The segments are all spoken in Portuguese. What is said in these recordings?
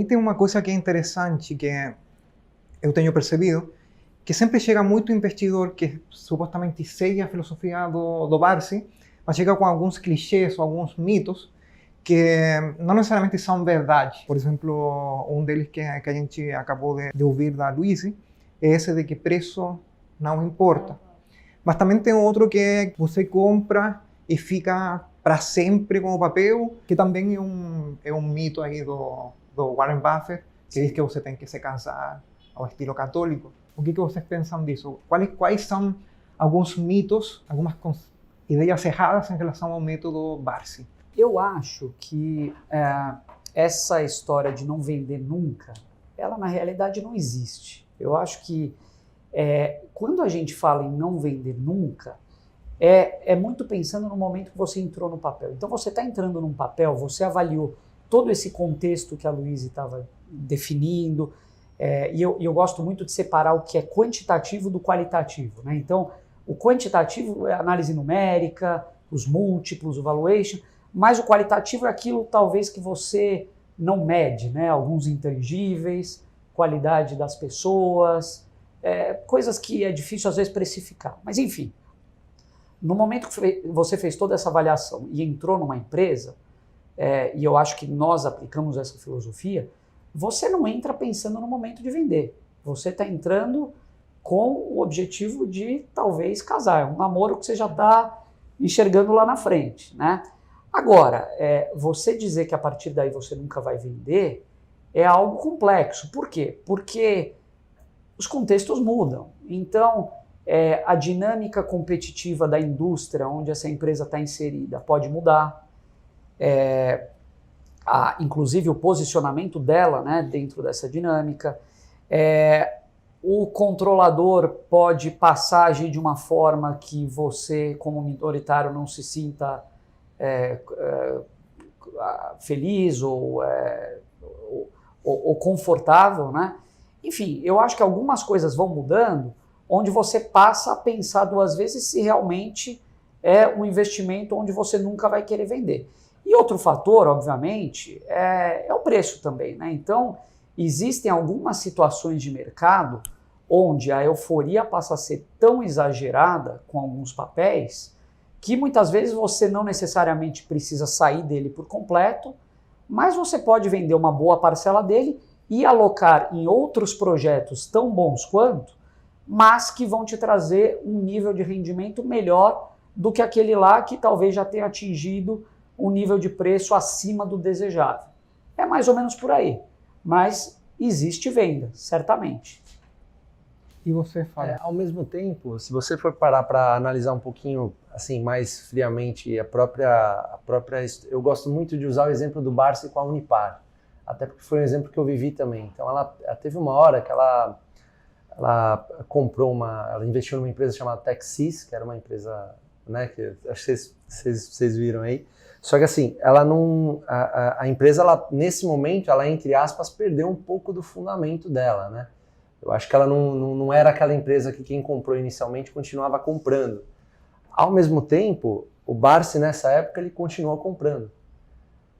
tem uma coisa que é interessante, que eu tenho percebido, que sempre chega muito investidor que supostamente segue a filosofia do Barsi, mas chega com alguns clichês ou alguns mitos que não necessariamente são verdade. Por exemplo, um deles que a gente acabou de ouvir da Luíse é esse de que preço não importa. Mas também tem outro que é que você compra e fica para sempre com o papel, que também é um mito aí do Warren Buffett, que diz que você tem que se casar ao estilo católico. O que vocês pensam disso? Quais são alguns mitos, algumas ideias erradas em relação ao método Barsi? Eu acho que essa história de não vender nunca, ela na realidade não existe. Eu acho que quando a gente fala em não vender nunca, é muito pensando no momento que você entrou no papel. Então você está entrando num papel, você avaliou todo esse contexto que a Luíse estava definindo, e eu gosto muito de separar o que é quantitativo do qualitativo, né? Então, o quantitativo é a análise numérica, os múltiplos, o valuation, mas o qualitativo é aquilo talvez que você não mede, né? Alguns intangíveis, qualidade das pessoas, coisas que é difícil às vezes precificar. Mas enfim, no momento que você fez toda essa avaliação e entrou numa empresa, e eu acho que nós aplicamos essa filosofia, você não entra pensando no momento de vender. Você está entrando com o objetivo de talvez casar. É um namoro que você já está enxergando lá na frente, né? Agora, você dizer que a partir daí você nunca vai vender é algo complexo. Por quê? Porque os contextos mudam. Então, a dinâmica competitiva da indústria onde essa empresa está inserida pode mudar. Inclusive o posicionamento dela, né, dentro dessa dinâmica. O controlador pode passar a agir de uma forma que você, como minoritário, não se sinta feliz ou confortável, né? Enfim, eu acho que algumas coisas vão mudando, onde você passa a pensar duas vezes se realmente é um investimento onde você nunca vai querer vender. E outro fator, obviamente, é o preço também, né? Então, existem algumas situações de mercado onde a euforia passa a ser tão exagerada com alguns papéis que muitas vezes você não necessariamente precisa sair dele por completo, mas você pode vender uma boa parcela dele e alocar em outros projetos tão bons quanto, mas que vão te trazer um nível de rendimento melhor do que aquele lá que talvez já tenha atingido um nível de preço acima do desejável. É mais ou menos por aí, mas existe venda, certamente. E você fala? Ao mesmo tempo, se você for parar para analisar um pouquinho assim mais friamente a própria, eu gosto muito de usar o exemplo do Barsi com a Unipar, até porque foi um exemplo que eu vivi também. Então ela teve uma hora que ela ela investiu numa empresa chamada Texis, que era uma empresa, né, que acho que vocês viram aí. Só que assim, ela não, a empresa, nesse momento, ela, entre aspas, perdeu um pouco do fundamento dela, né? Eu acho que ela não era aquela empresa que quem comprou inicialmente continuava comprando. Ao mesmo tempo, o Barsi, nessa época, ele continuou comprando.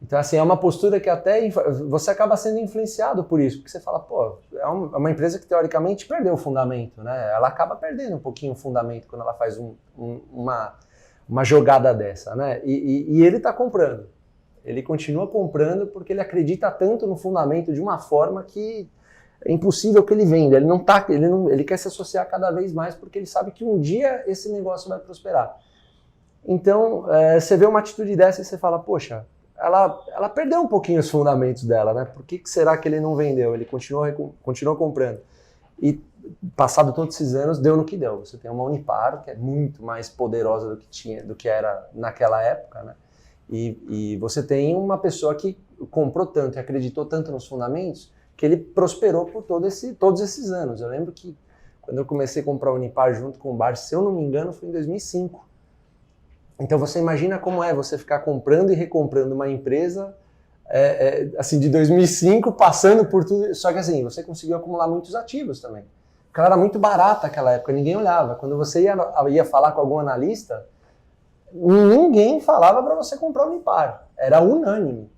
Então, assim, é uma postura que até você acaba sendo influenciado por isso, porque você fala, pô, é uma empresa que teoricamente perdeu o fundamento, né? Ela acaba perdendo um pouquinho o fundamento quando ela faz uma jogada dessa, né? E ele está comprando. Ele continua comprando porque ele acredita tanto no fundamento de uma forma que é impossível que ele venda. Ele quer se associar cada vez mais porque ele sabe que um dia esse negócio vai prosperar. Então, você vê uma atitude dessa e você fala, poxa, ela perdeu um pouquinho os fundamentos dela, né? Por que será que ele não vendeu? Ele continuou comprando. E passado todos esses anos, deu no que deu. Você tem uma Unipar, que é muito mais poderosa do que era naquela época, né? E você tem uma pessoa que comprou tanto e acreditou tanto nos fundamentos que ele prosperou por todos esses anos. Eu lembro que quando eu comecei a comprar a Unipar junto com o Barsi, se eu não me engano, foi em 2005. Então você imagina como é você ficar comprando e recomprando uma empresa assim, de 2005, passando por tudo. Só que assim, você conseguiu acumular muitos ativos também. Porque ela era muito barata naquela época, ninguém olhava. Quando você ia falar com algum analista, ninguém falava para você comprar o Unipar. Era unânime.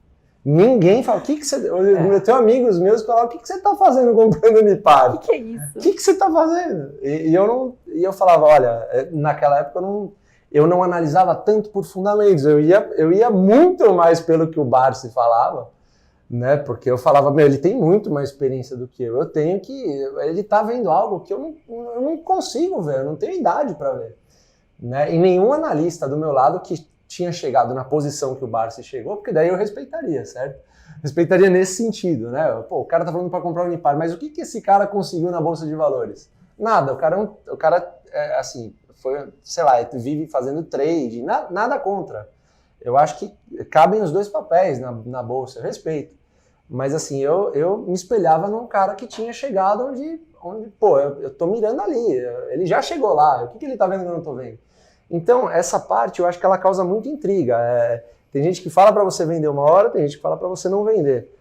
Ninguém fala, o que você... Eu tenho amigos meus que falam, o que você tá fazendo comprando Unipar? O que é isso? O que você tá fazendo? E eu falava, olha, naquela época eu não analisava tanto por fundamentos, eu ia muito mais pelo que o Barsi falava, né? Porque eu falava, ele tem muito mais experiência do que eu tenho ele tá vendo algo que eu não consigo ver, eu não tenho idade para ver. Né? E nenhum analista do meu lado que tinha chegado na posição que o Barsi chegou, porque daí eu respeitaria, certo? Respeitaria nesse sentido, né? Pô, o cara tá falando para comprar o Unipar, mas o que esse cara conseguiu na Bolsa de Valores? Nada, o cara assim, foi, sei lá, vive fazendo trade, nada contra. Eu acho que cabem os dois papéis na Bolsa, eu respeito. Mas assim, eu me espelhava num cara que tinha chegado onde pô, eu tô mirando ali, ele já chegou lá, o que ele tá vendo que eu não tô vendo? Então, essa parte eu acho que ela causa muita intriga. Tem gente que fala para você vender uma hora, tem gente que fala para você não vender.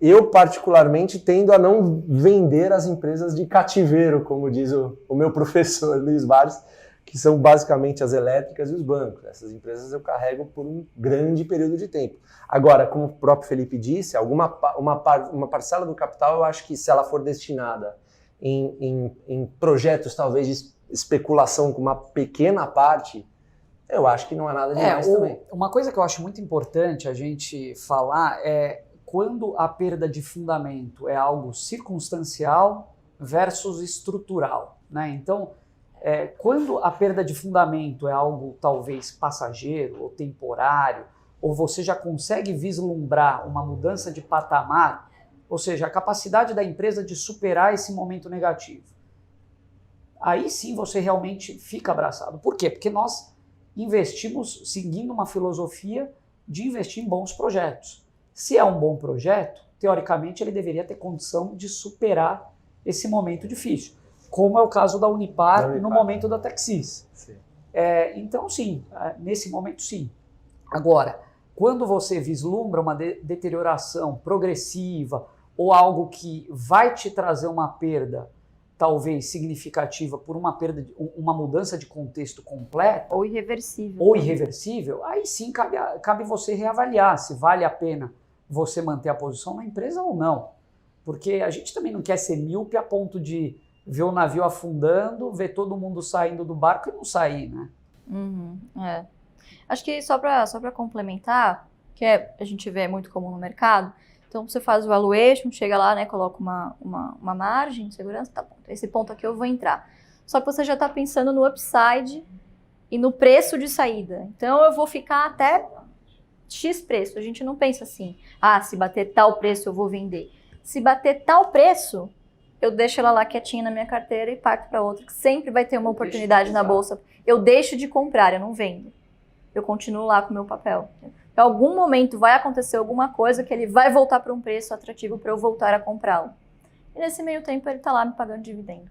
Eu, particularmente, tendo a não vender as empresas de cativeiro, como diz o meu professor Luiz Barsi, que são basicamente as elétricas e os bancos. Essas empresas eu carrego por um grande período de tempo. Agora, como o próprio Felipe disse, uma parcela do capital eu acho que se ela for destinada em projetos talvez de especulação com uma pequena parte, eu acho que não há nada demais também. Uma coisa que eu acho muito importante a gente falar é quando a perda de fundamento é algo circunstancial versus estrutural, né? Então, quando a perda de fundamento é algo talvez passageiro ou temporário, ou você já consegue vislumbrar uma mudança de patamar, ou seja, a capacidade da empresa de superar esse momento negativo, aí sim você realmente fica abraçado. Por quê? Porque nós investimos seguindo uma filosofia de investir em bons projetos. Se é um bom projeto, teoricamente ele deveria ter condição de superar esse momento difícil, como é o caso da Unipar no momento da Techsys. Então sim, nesse momento sim. Agora, quando você vislumbra uma deterioração progressiva ou algo que vai te trazer uma perda talvez significativa por uma mudança de contexto completa Ou irreversível, aí sim cabe você reavaliar se vale a pena você manter a posição na empresa ou não. Porque a gente também não quer ser míope a ponto de ver o navio afundando, ver todo mundo saindo do barco e não sair, né? Acho que só para complementar, que a gente vê muito comum no mercado, então você faz o valuation, chega lá, né, coloca uma margem de segurança, tá bom, esse ponto aqui eu vou entrar. Só que você já está pensando no upside e no preço de saída. Então eu vou ficar até X preço. A gente não pensa assim, se bater tal preço eu vou vender. Se bater tal preço, eu deixo ela lá quietinha na minha carteira e parto para outra, que sempre vai ter uma oportunidade na bolsa. Eu deixo de comprar, eu não vendo. Eu continuo lá com o meu papel. Em algum momento vai acontecer alguma coisa que ele vai voltar para um preço atrativo para eu voltar a comprá-lo. E nesse meio tempo ele está lá me pagando dividendo.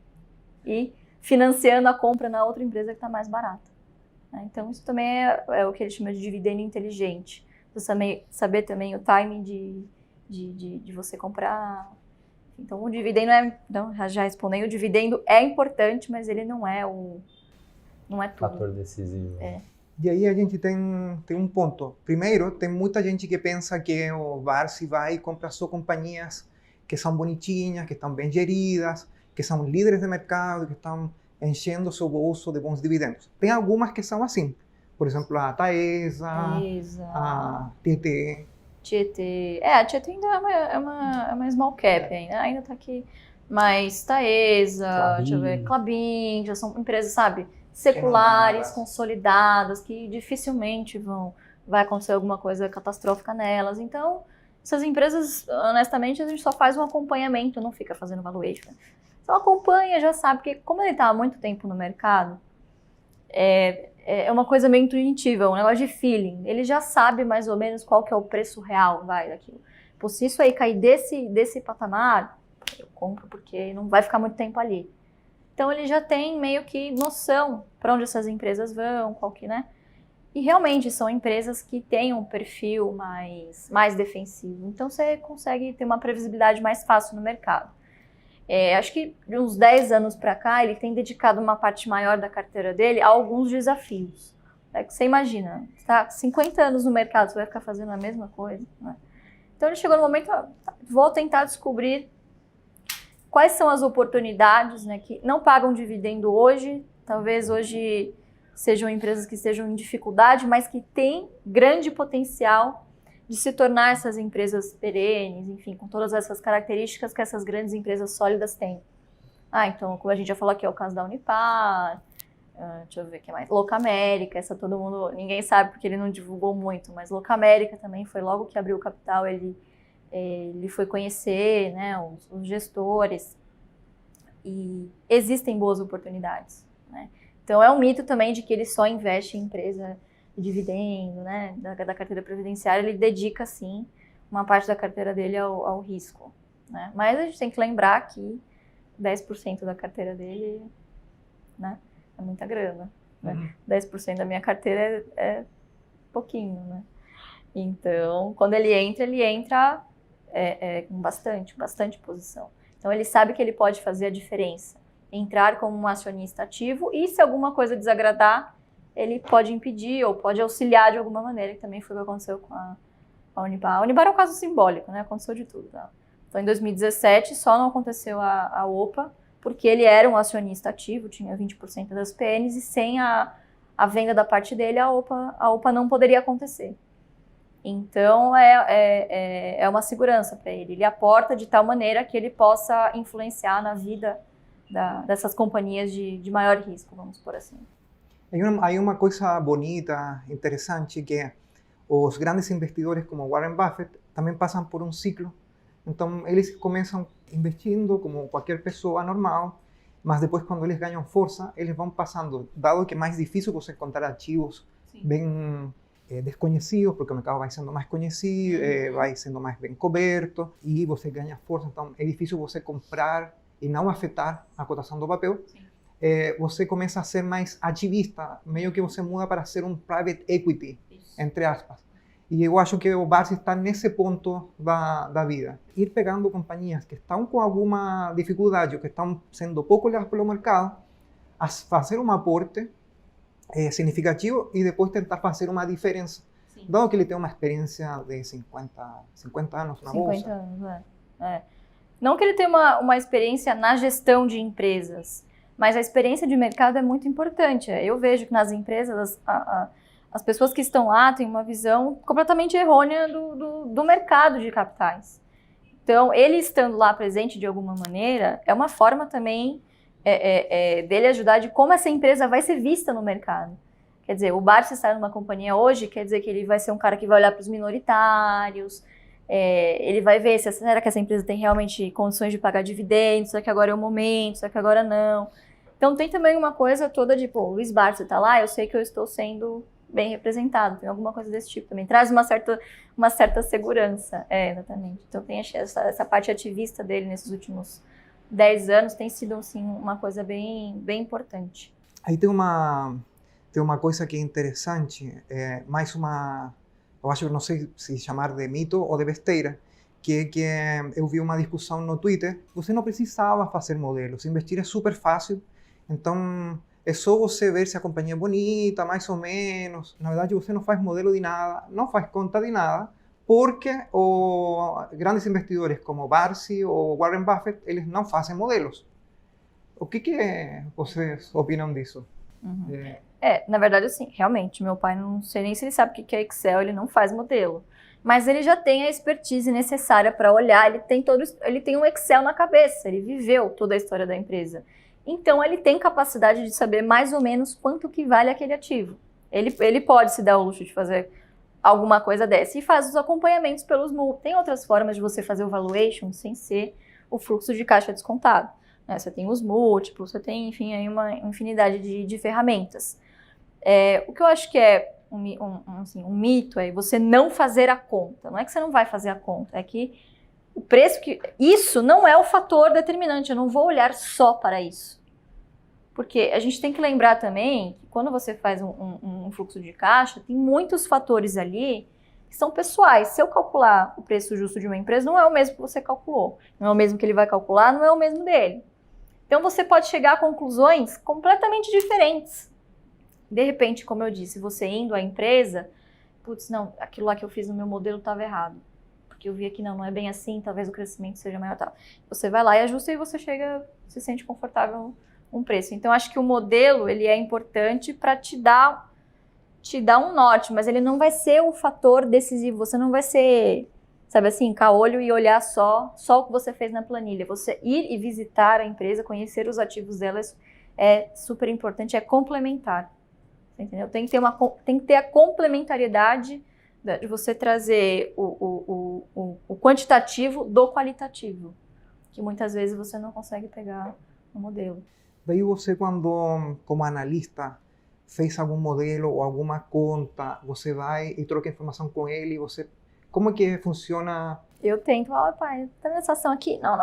E financiando a compra na outra empresa que está mais barata. Então isso também é o que ele chama de dividendo inteligente. Você saber também o timing de você comprar. Então o dividendo já respondei, o dividendo é importante, mas ele não é tudo. Fator decisivo. E aí a gente tem um ponto. Primeiro, tem muita gente que pensa que o Barsi vai e compra só companhias que são bonitinhas, que estão bem geridas, que são líderes de mercado, que estão enchendo seu bolso de bons dividendos. Tem algumas que são assim. Por exemplo, a Taesa, a Tietê. A Tietê ainda é uma small cap, ainda está aqui. Mas Taesa, Klabin. deixa eu ver, Klabin, já são empresas, sabe, seculares, consolidadas, que dificilmente vai acontecer alguma coisa catastrófica nelas. Então, essas empresas, honestamente, a gente só faz um acompanhamento, não fica fazendo valuation. Então acompanha, já sabe, porque como ele está há muito tempo no mercado, é uma coisa meio intuitiva, um negócio de feeling. Ele já sabe mais ou menos qual que é o preço real daquilo. Pô, se isso aí cair desse patamar, eu compro porque não vai ficar muito tempo ali. Então ele já tem meio que noção para onde essas empresas vão, qual que, né? E realmente são empresas que têm um perfil mais defensivo. Então você consegue ter uma previsibilidade mais fácil no mercado. Acho que de uns 10 anos para cá, ele tem dedicado uma parte maior da carteira dele a alguns desafios. Que você imagina, você está 50 anos no mercado, você vai ficar fazendo a mesma coisa, né? Então ele chegou no momento, vou tentar descobrir quais são as oportunidades, né, que não pagam dividendo hoje, talvez hoje sejam empresas que estejam em dificuldade, mas que têm grande potencial de se tornar essas empresas perenes, enfim, com todas essas características que essas grandes empresas sólidas têm. Então, como a gente já falou aqui, é o caso da Unipar, deixa eu ver o que mais, Locamérica, essa todo mundo, ninguém sabe porque ele não divulgou muito, mas Locamérica também foi logo que abriu o capital, ele foi conhecer, né, os gestores, e existem boas oportunidades, né? Então é um mito também de que ele só investe em empresa de dividendo, né, da carteira previdenciária, ele dedica sim uma parte da carteira dele ao risco, né? Mas a gente tem que lembrar que 10% da carteira dele, né, é muita grana, né? 10% da minha carteira é pouquinho, né? Então, quando ele entra com bastante posição. Então, ele sabe que ele pode fazer a diferença, entrar como um acionista ativo e, se alguma coisa desagradar, ele pode impedir ou pode auxiliar de alguma maneira, que também foi o que aconteceu com a Unipar. A Unipar é um caso simbólico, né? Aconteceu de tudo, tá? Então, em 2017, só não aconteceu a OPA, porque ele era um acionista ativo, tinha 20% das PNs, e sem a venda da parte dele, a OPA não poderia acontecer. Então, é uma segurança para ele. Ele aporta de tal maneira que ele possa influenciar na vida dessas companhias de maior risco, vamos por assim. Hay una cosa bonita, interesante, que os grandes investidores como Warren Buffett también pasan por un ciclo. Entonces, eles começam investindo como qualquer pessoa normal, mas depois, quando eles ganham força, eles vão passando, dado que é mais difícil você encontrar ativos bem desconhecidos, porque o mercado vai sendo mais conhecido, vai sendo mais bem coberto, e você ganha força, então é difícil você comprar e não afetar a cotação do papel. Você começa a ser mais ativista, meio que você muda para ser um private equity, entre aspas. E eu acho que o Barsi está nesse ponto da vida. Ir pegando companhias que estão com alguma dificuldade ou que estão sendo pouco olhadas pelo mercado, a fazer um aporte significativo e depois tentar fazer uma diferença. Sim. Dado que ele tem uma experiência de 50 anos na bolsa. 50 anos, Não que ele tenha uma experiência na gestão de empresas, mas a experiência de mercado é muito importante. Eu vejo que nas empresas as pessoas que estão lá têm uma visão completamente errônea do mercado de capitais. Então, ele estando lá presente de alguma maneira, é uma forma também dele ajudar de como essa empresa vai ser vista no mercado. Quer dizer, o Barsi estar numa companhia hoje quer dizer que ele vai ser um cara que vai olhar para os minoritários, ele vai ver será que essa empresa tem realmente condições de pagar dividendos, será que agora é o momento, será que agora não. Então, tem também uma coisa toda de, o Luiz Barsi está lá, eu sei que eu estou sendo bem representado, tem alguma coisa desse tipo também. Traz uma certa segurança, exatamente. Então tem essa parte ativista dele nesses últimos 10 anos, tem sido assim, uma coisa bem importante. Aí tem uma coisa que é interessante, mais eu acho que não sei se chamar de mito ou de besteira, que eu vi uma discussão no Twitter, você não precisava fazer modelos, investir é super fácil, então é só você ver se a companhia é bonita, mais ou menos. Na verdade, você não faz modelo de nada, não faz conta de nada, porque os grandes investidores como Barsi ou Warren Buffett, eles não fazem modelos. O que vocês opinam disso? Uhum. Na verdade, assim, realmente, meu pai, não sei nem se ele sabe o que é Excel, ele não faz modelo. Mas ele já tem a expertise necessária para olhar, ele tem um Excel na cabeça, ele viveu toda a história da empresa. Então, ele tem capacidade de saber mais ou menos quanto que vale aquele ativo. Ele pode se dar o luxo de fazer alguma coisa dessa e faz os acompanhamentos pelos múltiplos. Tem outras formas de você fazer o valuation sem ser o fluxo de caixa descontado, né? Você tem os múltiplos, você tem, enfim, aí uma infinidade de ferramentas. O que eu acho que é um mito é você não fazer a conta. Não é que você não vai fazer a conta, é que o preço isso não é o fator determinante, eu não vou olhar só para isso. Porque a gente tem que lembrar também que quando você faz um fluxo de caixa, tem muitos fatores ali que são pessoais. Se eu calcular o preço justo de uma empresa, não é o mesmo que você calculou. Não é o mesmo que ele vai calcular, não é o mesmo dele. Então você pode chegar a conclusões completamente diferentes. De repente, como eu disse, você indo à empresa, não, aquilo lá que eu fiz no meu modelo estava errado. porque eu vi que não é bem assim, talvez o crescimento seja maior, tal. Você vai lá e ajusta e você se sente confortável com o preço. Então, acho que o modelo, ele é importante para te dar um norte, mas ele não vai ser o fator decisivo, você não vai ser, sabe assim, caolho e olhar só o que você fez na planilha. Você ir e visitar a empresa, conhecer os ativos dela é super importante, é complementar, entendeu? Tem que ter a complementariedade de você trazer o quantitativo do qualitativo, que muitas vezes você não consegue pegar no modelo. Daí você, quando, como analista, fez algum modelo ou alguma conta, você vai e troca informação com ele, como é que funciona? Eu tento, pai, tá nessa ação aqui? Não.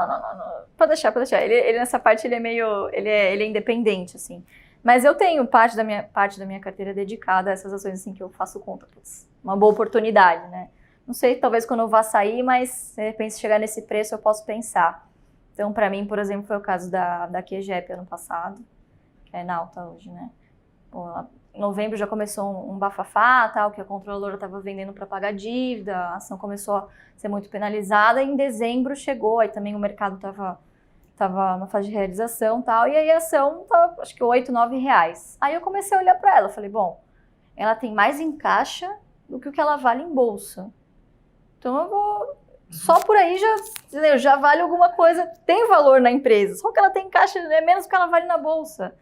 Pode deixar. Ele nessa parte, ele é independente, assim. Mas eu tenho parte da minha carteira dedicada a essas ações, assim, que eu faço conta. Putz, uma boa oportunidade, né? Não sei, talvez quando eu vá sair, mas de repente se chegar nesse preço eu posso pensar. Então, para mim, por exemplo, foi o caso da QGEP ano passado, que é na alta hoje, né? Pô, em novembro já começou um bafafá, tal, que a controladora estava vendendo para pagar dívida, a ação começou a ser muito penalizada, e em dezembro chegou, aí também o mercado estava na fase de realização, tal, e aí a ação estava, acho que R$8, R$9. Aí eu comecei a olhar para ela, falei, bom, ela tem mais em caixa do que o que ela vale em bolsa. Então eu vou... Só por aí já vale alguma coisa, tem valor na empresa, só que ela tem em caixa é menos do que ela vale na bolsa.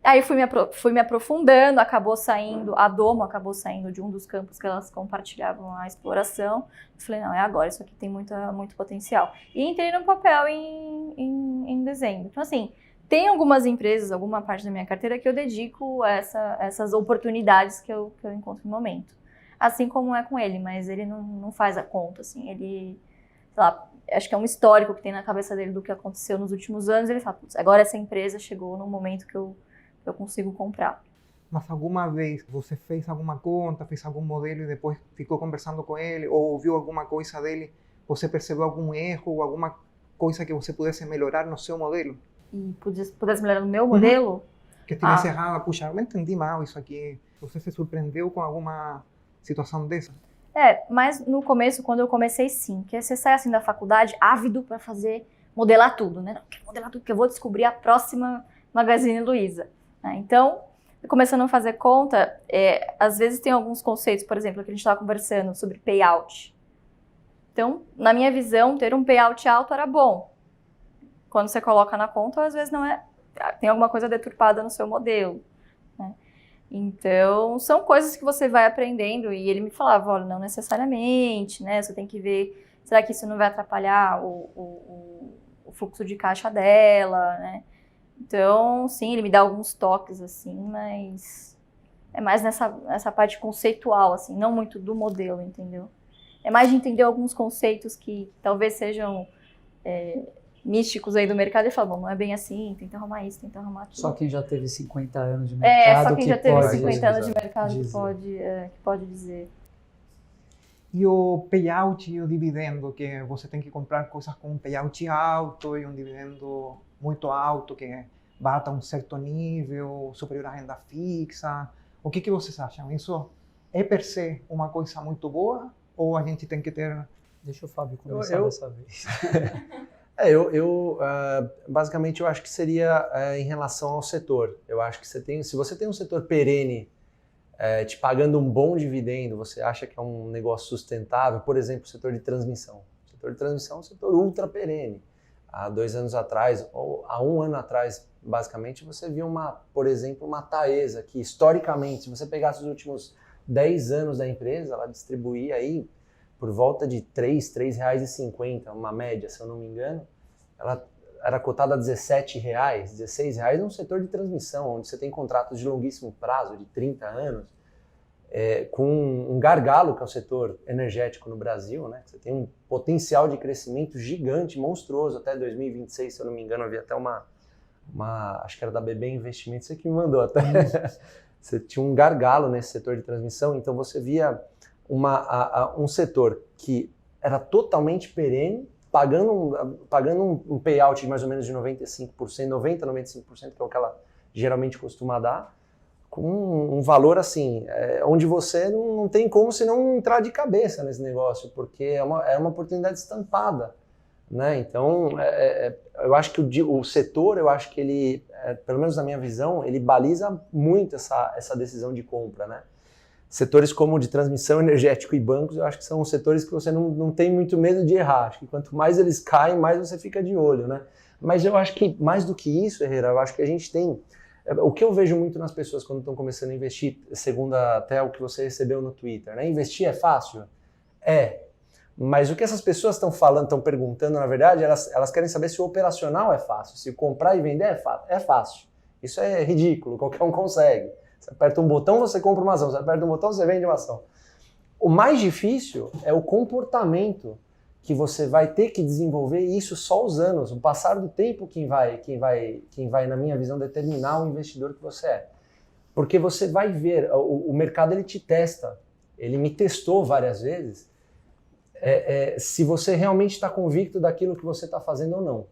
Aí fui me aprofundando, a Domo acabou saindo de um dos campos que elas compartilhavam a exploração. Eu falei, não, é agora, isso aqui tem muito potencial. E entrei no papel em dezembro. Então, assim, tem algumas empresas, alguma parte da minha carteira que eu dedico a essas oportunidades que eu encontro no momento. Assim como é com ele, mas ele não faz a conta, assim, ele, sei lá, acho que é um histórico que tem na cabeça dele do que aconteceu nos últimos anos, ele fala, putz, agora essa empresa chegou no momento que eu consigo comprar. Mas alguma vez você fez alguma conta, fez algum modelo e depois ficou conversando com ele, ou ouviu alguma coisa dele, você percebeu algum erro ou alguma coisa que você pudesse melhorar no seu modelo? E pudesse melhorar no meu modelo? Que estivesse errado, puxa, eu não entendi mal isso aqui. Você se surpreendeu com alguma situação dessa? Mas no começo, quando eu comecei, sim. Porque você sai assim da faculdade ávido para modelar tudo, né? Não, quero modelar tudo, porque eu vou descobrir a próxima Magazine Luiza. Então, começando a fazer conta, às vezes tem alguns conceitos, por exemplo, que a gente estava conversando sobre payout. Então, na minha visão, ter um payout alto era bom. Quando você coloca na conta, às vezes não é... Tem alguma coisa deturpada no seu modelo, né? Então, são coisas que você vai aprendendo, e ele me falava, olha, não necessariamente, né? Você tem que ver, será que isso não vai atrapalhar o fluxo de caixa dela, né? Então, sim, ele me dá alguns toques, assim, mas é mais nessa parte conceitual, assim, não muito do modelo, entendeu? É mais de entender alguns conceitos que talvez sejam místicos aí do mercado e falar, bom, não é bem assim, tenta arrumar isso, tenta arrumar aquilo. Só quem já teve 50 anos de mercado só quem já teve 50 anos de dizer. mercado que pode dizer. E o payout e o dividendo, que você tem que comprar coisas com um payout alto e um dividendo muito alto, que bata um certo nível, superior à renda fixa. O que vocês acham? Isso é per se uma coisa muito boa ou a gente tem que ter... Deixa o Fábio começar dessa vez. Basicamente eu acho que seria em relação ao setor. Eu acho que se você tem um setor perene te pagando um bom dividendo, você acha que é um negócio sustentável, por exemplo, o setor de transmissão. O setor de transmissão é um setor ultra perene. Há 2 anos atrás, ou há 1 ano atrás, basicamente, você viu por exemplo, uma Taesa, que historicamente, se você pegasse os últimos 10 anos da empresa, ela distribuía aí por volta de R$3,50, uma média, se eu não me engano. Ela era cotada a R$17, R$16 num setor de transmissão, onde você tem contratos de longuíssimo prazo, de 30 anos, com um gargalo, que é o setor energético no Brasil, né? Você tem um potencial de crescimento gigante, monstruoso, até 2026, se eu não me engano, havia até acho que era da BB Investimentos, você que me mandou até. Você tinha um gargalo nesse setor de transmissão, então você via um setor que era totalmente perene, pagando um payout de mais ou menos de 95%, 90%, 95%, que é o que ela geralmente costuma dar, com um valor assim, onde você não tem como se não entrar de cabeça nesse negócio, porque é uma oportunidade estampada, né? Então, eu acho que o setor, eu acho que ele, pelo menos na minha visão, ele baliza muito essa decisão de compra, né? Setores como de transmissão energética e bancos, eu acho que são setores que você não tem muito medo de errar. Acho que quanto mais eles caem, mais você fica de olho, né? Mas eu acho que, mais do que isso, Herrera, eu acho que a gente tem... O que eu vejo muito nas pessoas quando estão começando a investir, segundo até o que você recebeu no Twitter, né? Investir é fácil? Mas o que essas pessoas estão falando, estão perguntando, na verdade, elas querem saber se o operacional é fácil, se comprar e vender é fácil. Isso é ridículo, qualquer um consegue. Você aperta um botão, você compra uma ação. Você aperta um botão, você vende uma ação. O mais difícil é o comportamento que você vai ter que desenvolver, e isso só os anos, o passar do tempo quem vai, na minha visão, determinar o investidor que você é. Porque você vai ver, o mercado ele te testa, ele me testou várias vezes, se você realmente está convicto daquilo que você está fazendo ou não.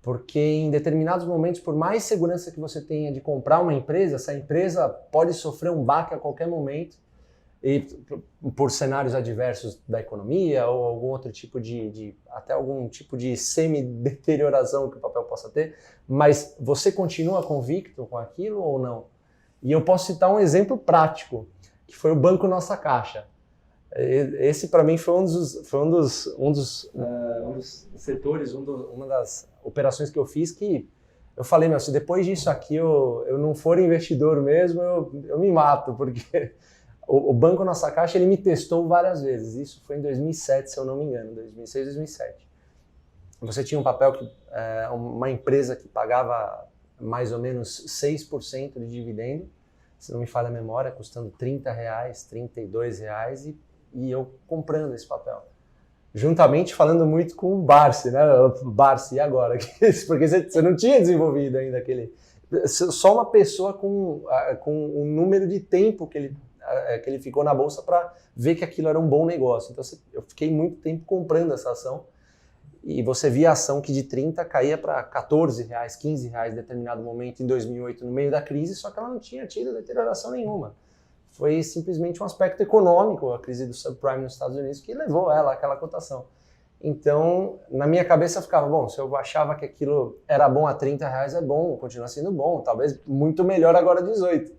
Porque em determinados momentos, por mais segurança que você tenha de comprar uma empresa, essa empresa pode sofrer um baque a qualquer momento, e por cenários adversos da economia ou algum outro tipo até algum tipo de semi-deterioração que o papel possa ter, mas você continua convicto com aquilo ou não? E eu posso citar um exemplo prático, que foi o Banco Nossa Caixa. Esse, para mim, foi um dos setores, uma das operações que eu fiz que eu falei, se depois disso aqui eu não for investidor mesmo, eu me mato, porque o Banco Nossa Caixa ele me testou várias vezes. Isso foi em 2007, se eu não me engano, 2006, 2007. Você tinha um papel que uma empresa que pagava mais ou menos 6% de dividendo, se não me falha a memória, custando R$30, R$32, e eu comprando esse papel. Juntamente falando muito com o Barsi, né? Barsi, e agora? Porque você não tinha desenvolvido ainda aquele... Só uma pessoa com um número de tempo que ele ficou na bolsa para ver que aquilo era um bom negócio. Então eu fiquei muito tempo comprando essa ação, e você via a ação que de 30 caía para R$14, R$15 em determinado momento em 2008, no meio da crise, só que ela não tinha tido deterioração nenhuma. Foi simplesmente um aspecto econômico, a crise do subprime nos Estados Unidos, que levou ela àquela cotação. Então, na minha cabeça ficava, se eu achava que aquilo era bom a R$30, é bom, continua sendo bom, talvez muito melhor agora a 18.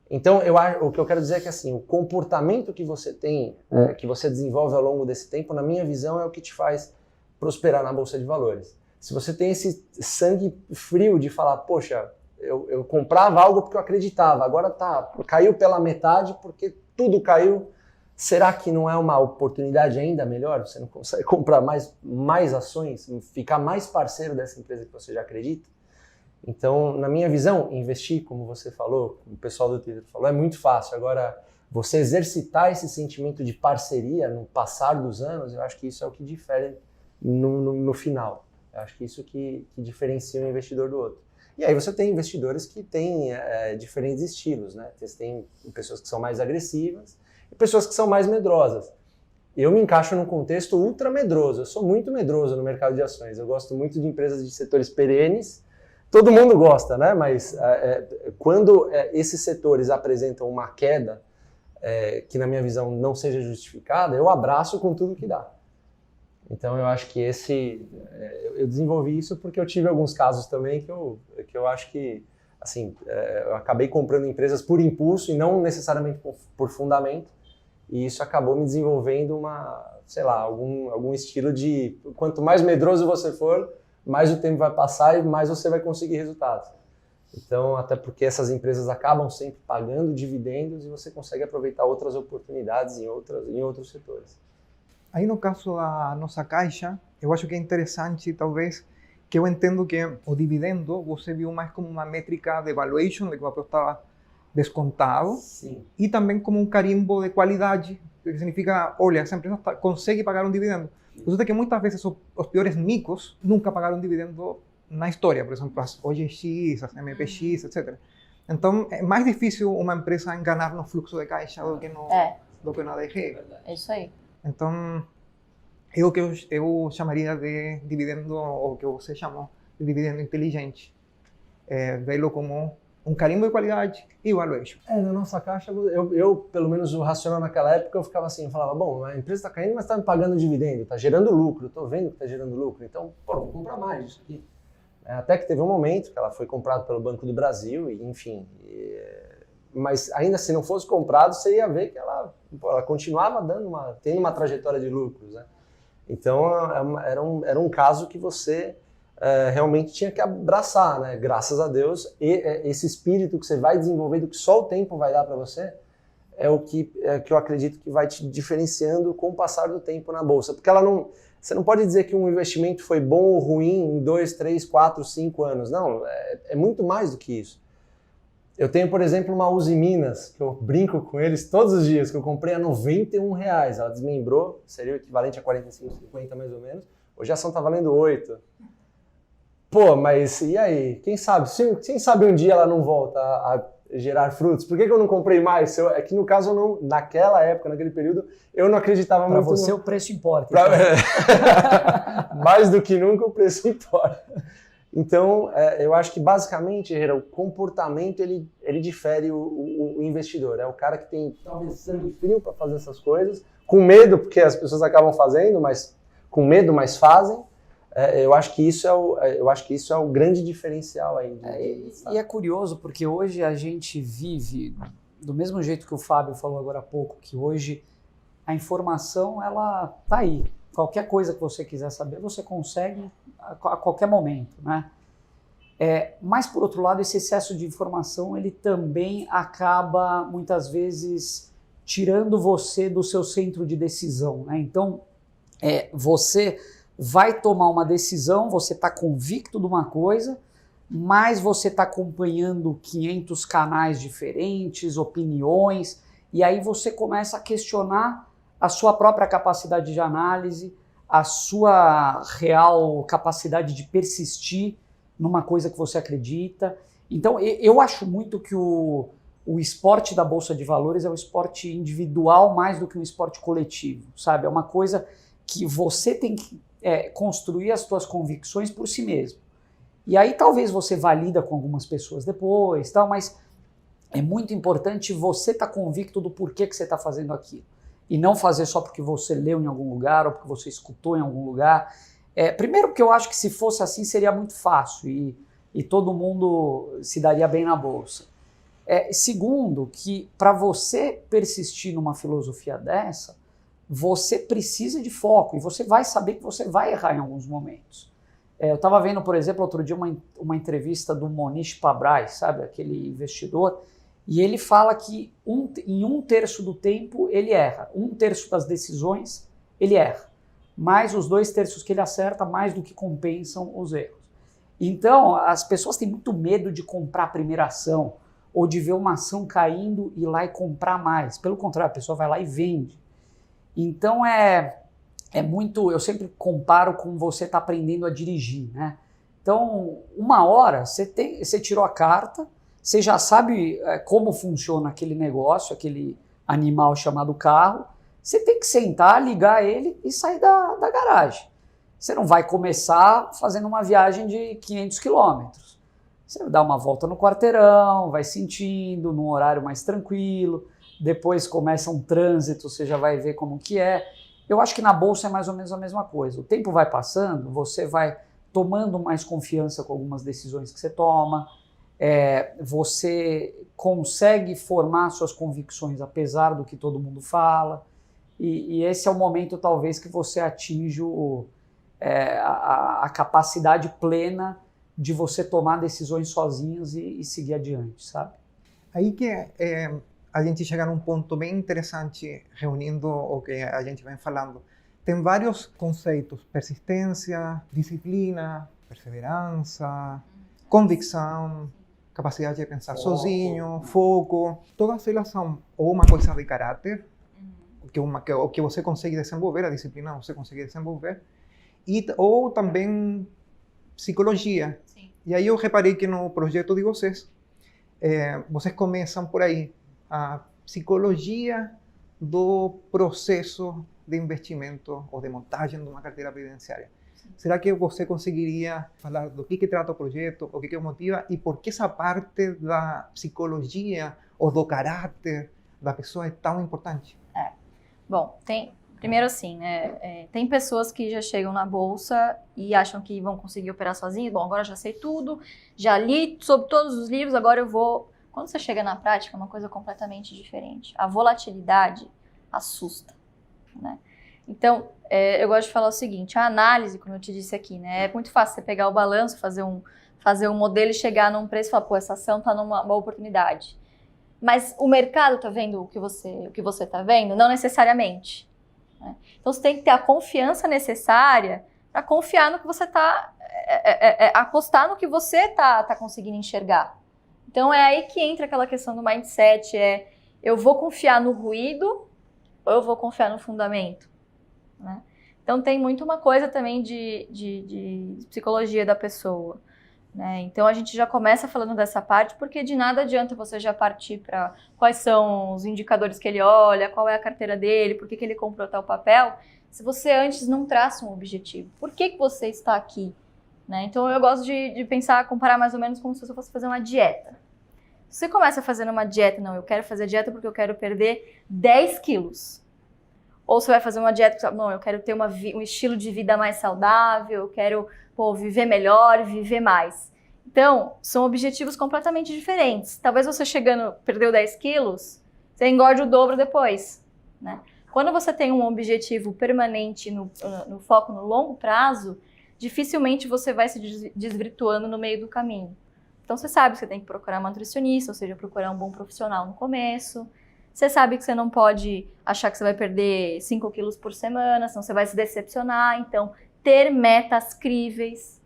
Então, o que eu quero dizer é que assim, o comportamento que você tem, que você desenvolve ao longo desse tempo, na minha visão, é o que te faz prosperar na Bolsa de Valores. Se você tem esse sangue frio de falar, poxa, eu comprava algo porque eu acreditava, agora caiu pela metade porque tudo caiu, será que não é uma oportunidade ainda melhor? Você não consegue comprar mais ações, ficar mais parceiro dessa empresa que você já acredita? Então, na minha visão, investir, como você falou, o pessoal do Twitter falou, é muito fácil. Agora, você exercitar esse sentimento de parceria no passar dos anos, eu acho que isso é o que difere no final. Eu acho que isso que diferencia um investidor do outro. E aí você tem investidores que têm diferentes estilos, né? Você tem pessoas que são mais agressivas e pessoas que são mais medrosas. Eu me encaixo num contexto ultra medroso. Eu sou muito medroso no mercado de ações. Eu gosto muito de empresas de setores perenes. Todo mundo gosta, né? Mas quando esses setores apresentam uma queda que, na minha visão, não seja justificada, eu abraço com tudo que dá. Então, eu acho que eu desenvolvi isso porque eu tive alguns casos também que eu acho que, assim, eu acabei comprando empresas por impulso e não necessariamente por fundamento, e isso acabou me desenvolvendo algum estilo de quanto mais medroso você for, mais o tempo vai passar e mais você vai conseguir resultados. Então, até porque essas empresas acabam sempre pagando dividendos e você consegue aproveitar outras oportunidades em outros setores. Aí no caso da Nossa Caixa, eu acho que é interessante, talvez, que eu entendo que o dividendo você viu mais como uma métrica de valuation, de que o papel estava descontado, Sim. e também como um carimbo de qualidade, que significa, olha, essa empresa consegue pagar um dividendo. Resulta que muitas vezes os piores micos nunca pagaram dividendo na história, por exemplo, as OGX, as MPX, etc. Então, é mais difícil uma empresa enganar no fluxo de caixa do que no ADG. É isso aí. Então, é o que eu chamaria de dividendo, ou que você chamou de dividendo inteligente. Vê-lo como um carimbo de qualidade e valuation. Na nossa caixa, eu pelo menos o racional naquela época, eu ficava assim, eu falava, bom, a empresa está caindo, mas está me pagando dividendo, está gerando lucro, eu estou vendo que está gerando lucro, então, vou comprar mais disso aqui. Até que teve um momento que ela foi comprada pelo Banco do Brasil, e enfim, mas ainda se não fosse comprado, você ia ver que ela continuava tendo uma trajetória de lucros, né? Então, era um caso que você realmente tinha que abraçar, né? Graças a Deus, esse espírito que você vai desenvolvendo, que só o tempo vai dar para você, é o que eu acredito que vai te diferenciando com o passar do tempo na bolsa. Porque você não pode dizer que um investimento foi bom ou ruim em 2, 3, 4, 5 anos. Não, é muito mais do que isso. Eu tenho, por exemplo, uma Uzi Minas, que eu brinco com eles todos os dias, que eu comprei a R$91. Ela desmembrou, seria o equivalente a 45, 50 mais ou menos. Hoje a ação está valendo 8. Pô, mas e aí? Quem sabe um dia ela não volta a gerar frutos? Por que eu não comprei mais? É que no caso, naquela época, naquele período, eu não acreditava muito. Para você o preço importa. Mais do que nunca o preço importa. Então, eu acho que basicamente, Herrera, o comportamento ele difere o investidor. É o cara que tem talvez sangue frio para fazer essas coisas, com medo, porque as pessoas acabam fazendo, mas com medo, mas fazem. Eu acho que isso é o grande diferencial aí. E é curioso porque hoje a gente vive do mesmo jeito que o Fábio falou agora há pouco, que hoje a informação ela tá aí. Qualquer coisa que você quiser saber, você consegue a qualquer momento, né? Mas por outro lado, esse excesso de informação ele também acaba muitas vezes tirando você do seu centro de decisão, né? Então, você vai tomar uma decisão, você está convicto de uma coisa, mas você está acompanhando 500 canais diferentes, opiniões, e aí você começa a questionar a sua própria capacidade de análise, a sua real capacidade de persistir numa coisa que você acredita. Então, eu acho muito que o esporte da Bolsa de Valores é um esporte individual mais do que um esporte coletivo, sabe? É uma coisa que você tem que construir as suas convicções por si mesmo. E aí talvez você valida com algumas pessoas depois, tal, mas é muito importante você estar convicto do porquê que você está fazendo aquilo. E não fazer só porque você leu em algum lugar ou porque você escutou em algum lugar. Primeiro porque eu acho que se fosse assim seria muito fácil e todo mundo se daria bem na bolsa. Segundo, que para você persistir numa filosofia dessa, você precisa de foco e você vai saber que você vai errar em alguns momentos. Eu estava vendo, por exemplo, outro dia uma entrevista do Monish Pabrai, sabe, aquele investidor, e ele fala que em 1/3 do tempo ele erra, 1/3 das decisões ele erra, mas os 2/3 que ele acerta mais do que compensam os erros. Então, as pessoas têm muito medo de comprar a primeira ação ou de ver uma ação caindo e ir lá e comprar mais. Pelo contrário, a pessoa vai lá e vende. Então eu sempre comparo com você estar aprendendo a dirigir, né? Então, uma hora você tirou a carta, você já sabe como funciona aquele negócio, aquele animal chamado carro, você tem que sentar, ligar ele e sair da garagem. Você não vai começar fazendo uma viagem de 500 quilômetros. Você dá uma volta no quarteirão, vai sentindo, num horário mais tranquilo, depois começa um trânsito, você já vai ver como que é. Eu acho que na bolsa é mais ou menos a mesma coisa. O tempo vai passando, você vai tomando mais confiança com algumas decisões que você toma, você consegue formar suas convicções apesar do que todo mundo fala, e esse é o momento talvez que você atinge a capacidade plena de você tomar decisões sozinhos e seguir adiante, sabe? Aí que a gente chega num ponto bem interessante, reunindo o que a gente vem falando. Tem vários conceitos: persistência, disciplina, perseverança, convicção, capacidade de pensar sozinho, foco. Todas elas são ou uma coisa de caráter, que você consegue desenvolver, a disciplina você consegue desenvolver, ou também psicologia. Sim. E aí eu reparei que no projeto de vocês começam por aí, a psicologia do processo de investimento ou de montagem de uma carteira previdenciária. será que você conseguiria falar do que trata o projeto, o que o motiva e por que essa parte da psicologia ou do caráter da pessoa é tão importante? Bom, primeiro assim, né, tem pessoas que já chegam na bolsa e acham que vão conseguir operar sozinhas. Bom, agora já sei tudo, já li sobre todos os livros, agora eu vou... Quando você chega na prática, é uma coisa completamente diferente. A volatilidade assusta, né? Então, eu gosto de falar o seguinte, a análise, como eu te disse aqui, né, é muito fácil você pegar o balanço, fazer um modelo e chegar num preço e falar, pô, essa ação está numa oportunidade. Mas o mercado está vendo o que você está vendo? Não necessariamente. Né? Então, você tem que ter a confiança necessária para confiar no que você está... apostar no que você está conseguindo enxergar. Então, é aí que entra aquela questão do mindset, eu vou confiar no ruído ou eu vou confiar no fundamento? Né? Então, tem muito uma coisa também de psicologia da pessoa. Né? Então, a gente já começa falando dessa parte, porque de nada adianta você já partir para quais são os indicadores que ele olha, qual é a carteira dele, por que ele comprou tal papel, se você antes não traça um objetivo. Por que você está aqui? Né? Então, eu gosto de pensar, comparar mais ou menos como se você fosse fazer uma dieta. Você começa fazendo uma dieta, não, eu quero fazer dieta porque eu quero perder 10 quilos. Ou você vai fazer uma dieta, não, eu quero ter um estilo de vida mais saudável, eu quero viver melhor, viver mais. Então, são objetivos completamente diferentes. Talvez você perdeu 10 quilos, você engorde o dobro depois. Né? Quando você tem um objetivo permanente no foco no longo prazo, dificilmente você vai se desvirtuando no meio do caminho. Então, você sabe que você tem que procurar uma nutricionista, ou seja, procurar um bom profissional no começo. Você sabe que você não pode achar que você vai perder 5 quilos por semana, senão você vai se decepcionar. Então, ter metas críveis,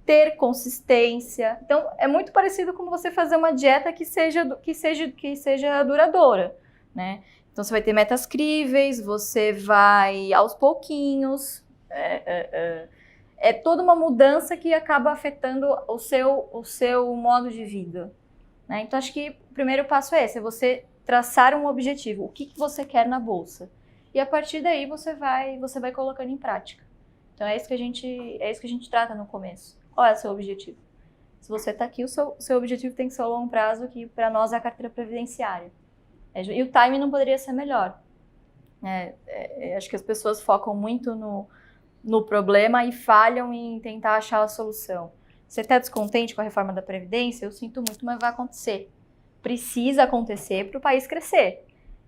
ter consistência. Então, é muito parecido com você fazer uma dieta que seja duradoura, né? Então, você vai ter metas críveis, você vai aos pouquinhos... É toda uma mudança que acaba afetando o seu modo de vida. Né? Então, acho que o primeiro passo é esse, é você traçar um objetivo, o que você quer na bolsa. E a partir daí você vai colocando em prática. Então, é isso que a gente trata no começo. Qual é o seu objetivo? Se você está aqui, o seu objetivo tem que ser a longo prazo, que para nós é a carteira previdenciária. E o timing não poderia ser melhor. Acho que as pessoas focam muito no problema e falham em tentar achar a solução. Você está descontente com a reforma da Previdência? Eu sinto muito, mas vai acontecer. Precisa acontecer para o país crescer.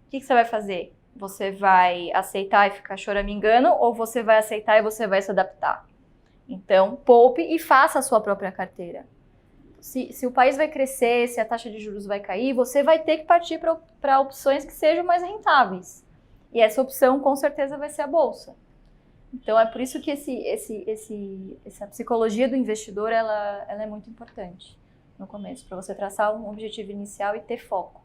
O que você vai fazer? Você vai aceitar e ficar choramingando ou você vai aceitar e você vai se adaptar? Então, poupe e faça a sua própria carteira. Se o país vai crescer, se a taxa de juros vai cair, você vai ter que partir para opções que sejam mais rentáveis. E essa opção, com certeza, vai ser a Bolsa. Então, é por isso que essa psicologia do investidor, ela é muito importante no começo, para você traçar um objetivo inicial e ter foco.